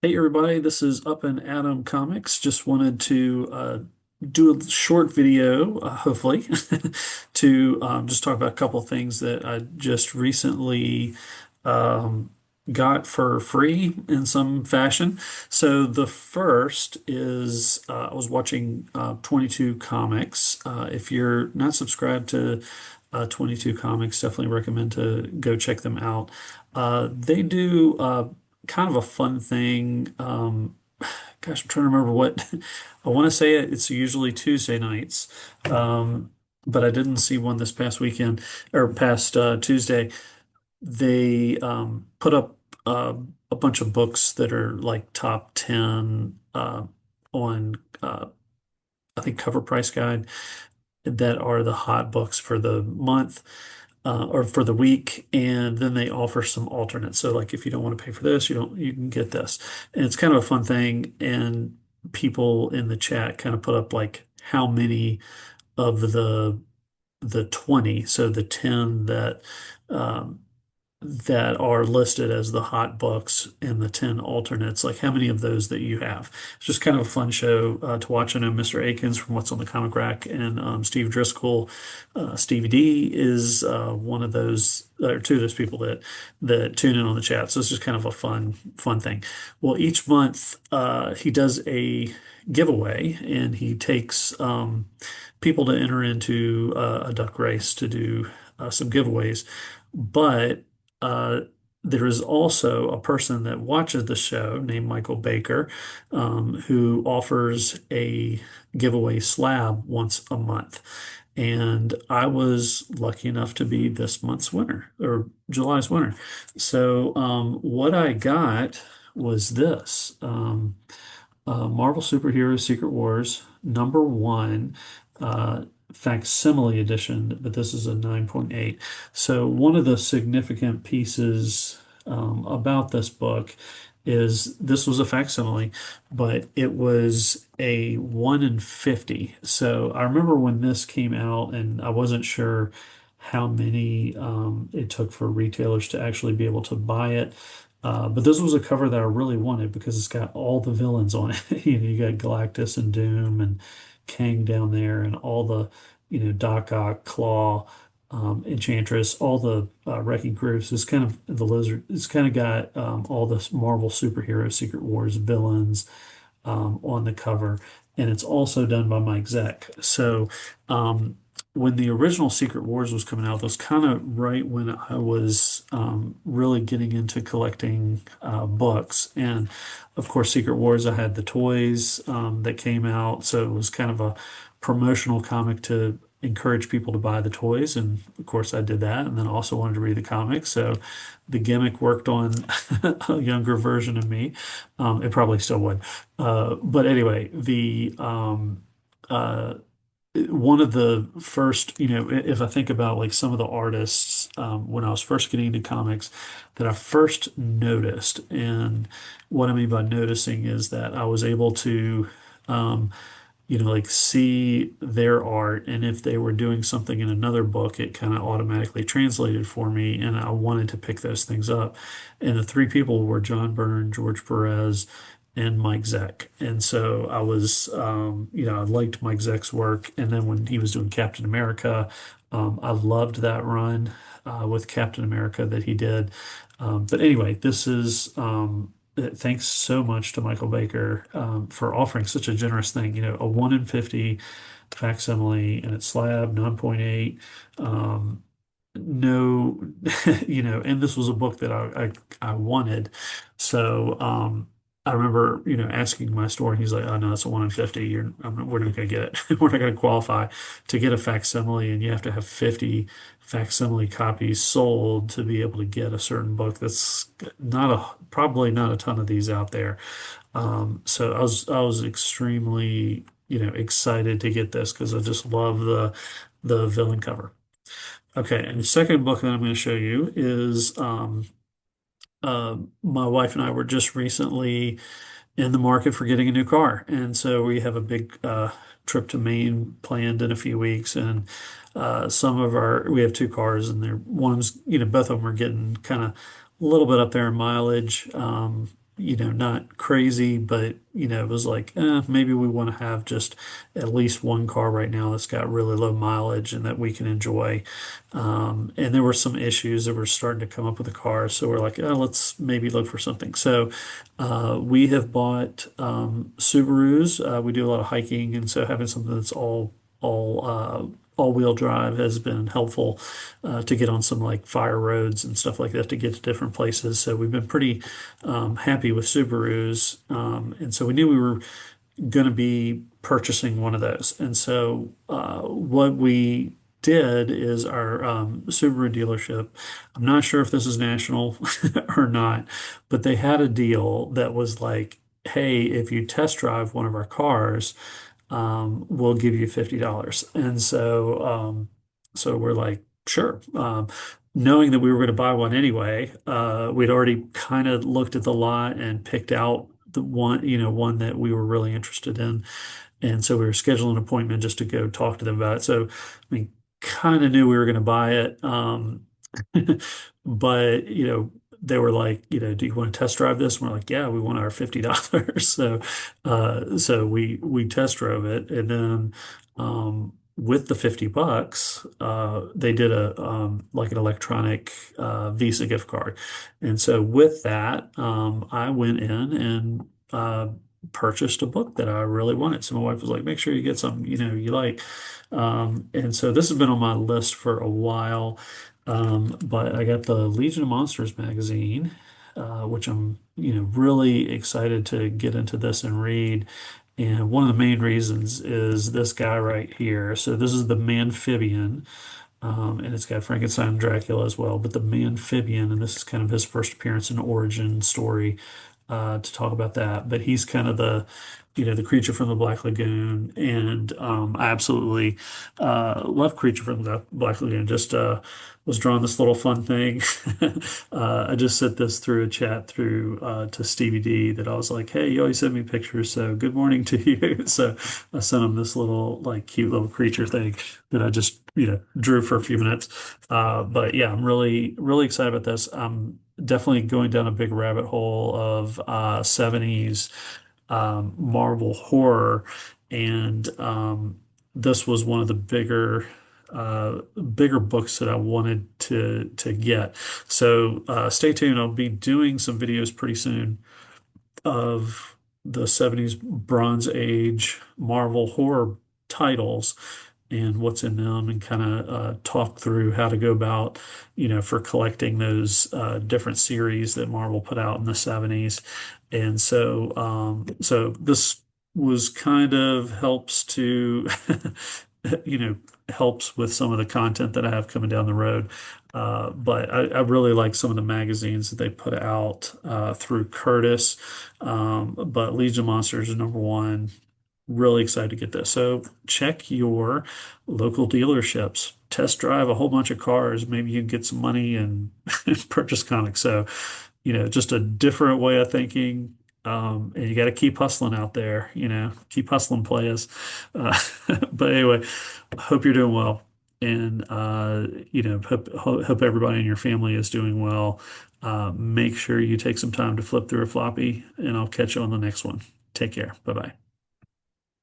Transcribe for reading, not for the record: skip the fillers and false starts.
Hey everybody, this is Up and Atom Comics. Just wanted to do a short video, hopefully, to just talk about a couple things that I just recently um, got for free in some fashion. So the first is I was watching 22 Comics. If you're not subscribed to 22 Comics, definitely recommend to go check them out. They do kind of a fun thing. Gosh, I'm trying to remember what I want to say it's usually Tuesday nights. Um, but I didn't see one this past weekend or past Tuesday. They put up a bunch of books that are like top 10 on I think Cover Price Guide that are the hot books for the month or for the week, and then they offer some alternates. So like if you don't want to pay for this, you can get this. And it's kind of a fun thing. And people in the chat kind of put up like how many of the 20, so the 10 um, that are listed as the hot books and the 10 alternates, like how many of those that you have. It's just kind of a fun show to watch. I know Mr. Akins from What's on the Comic Rack and Steve Driscoll, Stevie D is one of those, or two of those people that tune in on the chat. So it's just kind of a fun thing. Well, each month he does a giveaway and he takes people to enter into a duck race to do some giveaways. But uh, there is also a person that watches the show named Michael Baker, who offers a giveaway slab once a month. And I was lucky enough to be this month's winner or July's winner. So what I got was this. Marvel Superhero Secret Wars #1 uh, facsimile edition, but this is a 9.8. So one of the significant pieces about this book is this was a facsimile, but it was a 1 in 50. So I remember when this came out, and I wasn't sure how many it took for retailers to actually be able to buy it. But this was a cover that I really wanted because it's got all the villains on it. You got Galactus and Doom and Kang down there and all the, Doc Ock, Claw, Enchantress, all the Wrecking Crews. It's kind of the Lizard. It's kind of got all the Marvel superhero Secret Wars villains on the cover, and it's also done by Mike Zeck. So when the original Secret Wars was coming out, that was kind of right when I was really getting into collecting books. And of course, Secret Wars, I had the toys that came out, so it was kind of a promotional comic to encourage people to buy the toys. And of course, I did that, and then I also wanted to read the comics. So the gimmick worked on a younger version of me. It probably still would. But anyway, the uh, one of the first, if I think about like some of the artists when I was first getting into comics that I first noticed, and what I mean by noticing is that I was able to, um, like see their art, and if they were doing something in another book, it kind of automatically translated for me, and I wanted to pick those things up. And the three people were John Byrne, George Perez, and Mike Zeck. And so I was, I liked Mike Zeck's work. And then when he was doing Captain America, I loved that run with Captain America that he did. But anyway, this is thanks so much to Michael Baker for offering such a generous thing. A 1 in 50 facsimile, and it's slab 9.8. No, and this was a book that I wanted. So I remember, asking my store, and he's like, "Oh no, it's a 1 in 50. We're not going to get it. We're not going to qualify to get a facsimile, and you have to have 50 facsimile copies sold to be able to get a certain book. That's probably not a ton of these out there. So I was extremely, excited to get this because I just love the villain cover. Okay, and the second book that I'm going to show you is my wife and I were just recently in the market for getting a new car, and so we have a big trip to Maine planned in a few weeks, and we have two cars, and they're one's both of them are getting kind of a little bit up there in mileage. not crazy, but it was like, maybe we want to have just at least one car right now that's got really low mileage and that we can enjoy. And there were some issues that were starting to come up with the car, so we're like, oh, let's maybe look for something. So we have bought Subarus. We do a lot of hiking, and so having something that's all-wheel drive has been helpful to get on some like fire roads and stuff like that to get to different places. So we've been pretty happy with Subarus, and so we knew we were going to be purchasing one of those. And so what we did is our Subaru dealership. I'm not sure if this is national or not, but they had a deal that was like, hey, if you test drive one of our cars, we'll give you $50. And so we're like, sure. Knowing that we were going to buy one anyway, we'd already kind of looked at the lot and picked out the one that we were really interested in. And so we were scheduling an appointment just to go talk to them about it. So we kind of knew we were going to buy it. But, they were like, do you want to test drive this? And we're like, yeah, we want our $50. So we test drove it. And then, with the $50, they did like an electronic, Visa gift card. And so with that, I went in and, purchased a book that I really wanted. So my wife was like, make sure you get something, you like. And so this has been on my list for a while. But I got the Legion of Monsters magazine, which I'm, really excited to get into this and read. And one of the main reasons is this guy right here. So this is the Manphibian, and it's got Frankenstein and Dracula as well. But the Manphibian, and this is kind of his first appearance and origin story, to talk about that. But he's kind of the creature from the Black Lagoon, and I absolutely love Creature from the Black Lagoon. Just was drawing this little fun thing. I just sent this through a chat through to Stevie D that I was like, hey, you always send me pictures, so good morning to you. So I sent him this little like cute little creature thing that I just drew for a few minutes. But yeah, I'm really really excited about this. I'm definitely going down a big rabbit hole of 70s Marvel horror, and this was one of the bigger books that I wanted to get. So stay tuned. I'll be doing some videos pretty soon of the 70s Bronze Age Marvel horror titles and what's in them, and kind of talk through how to go about, for collecting those different series that Marvel put out in the 70s. And so this was kind of helps to, you know, helps with some of the content that I have coming down the road. But I really like some of the magazines that they put out through Curtis. But Legion of Monsters is number one. Really excited to get this. So check your local dealerships, test drive a whole bunch of cars. Maybe you can get some money and purchase comics. So, just a different way of thinking. And you got to keep hustling out there, keep hustling, players. Uh, but anyway, hope you're doing well. And, hope everybody in your family is doing well. Make sure you take some time to flip through a floppy, and I'll catch you on the next one. Take care. Bye bye.